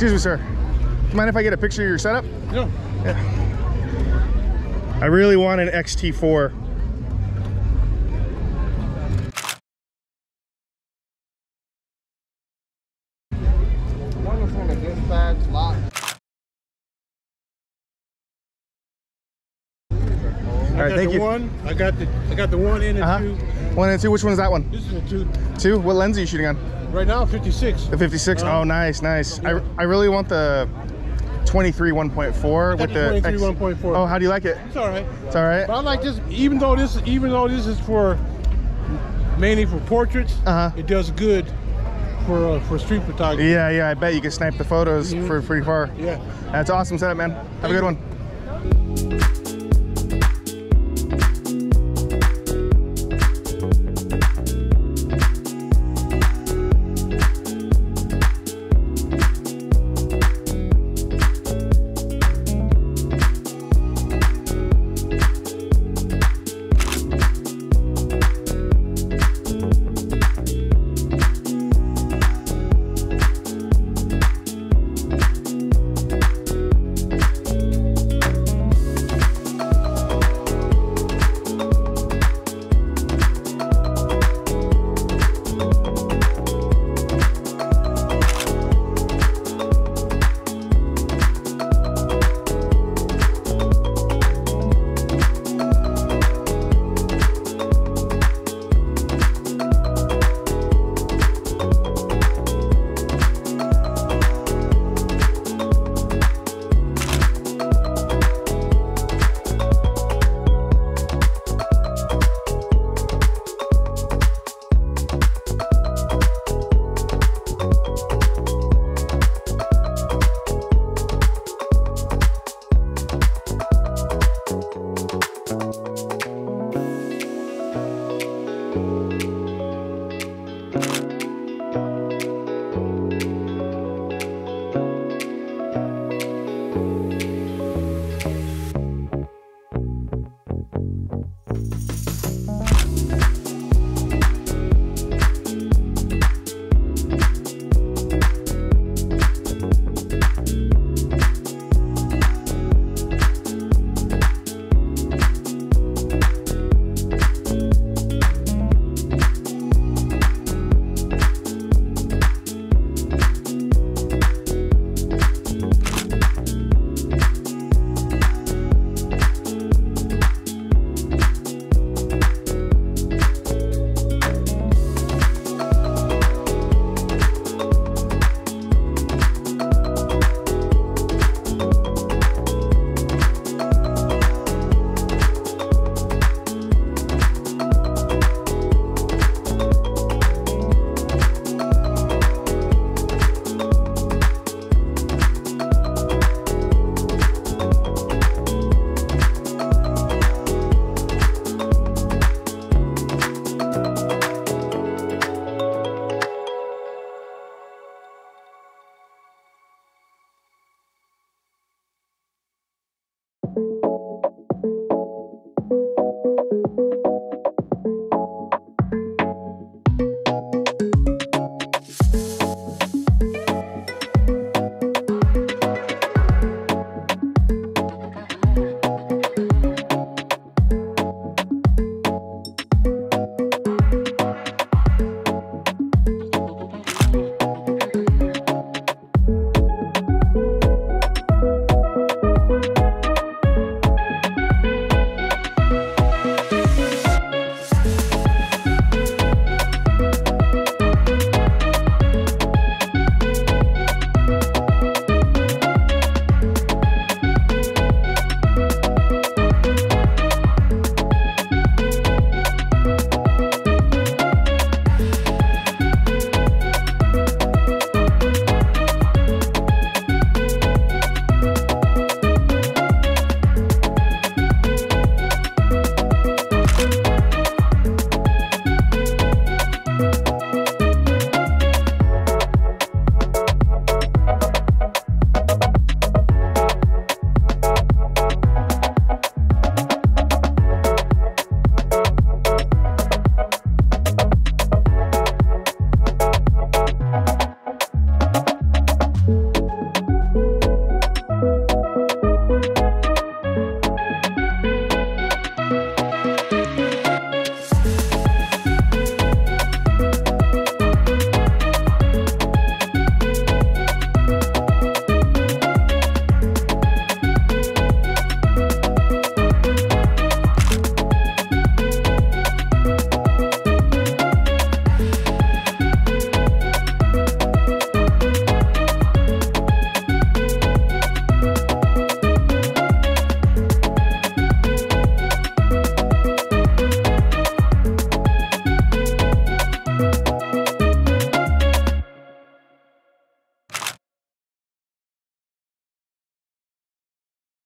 Excuse me, sir. Do you mind if I get a picture of your setup? Yeah. I really want an XT4. One is on the dispatch lot. All right, thank you. I got the one in and two. 1 and 2. Which one is that one? This is a 2. 2. What lens are you shooting on? Right now, 56. The 56. Oh, nice, nice. I really want the 23 1.4 with the 23 1.4. Oh, how do you like it? It's all right. It's all right. But I like this, even though this is for mainly for portraits. It does good for street photography. Yeah, yeah. I bet you can snipe the photos for pretty far. Yeah. That's awesome setup, man. Have a good one.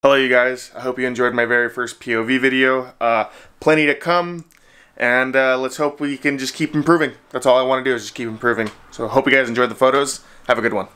Hello you guys, I hope you enjoyed my very first POV video. Plenty to come, and let's hope we can just keep improving. That's all I want to do is just keep improving. So I hope you guys enjoyed the photos. Have a good one.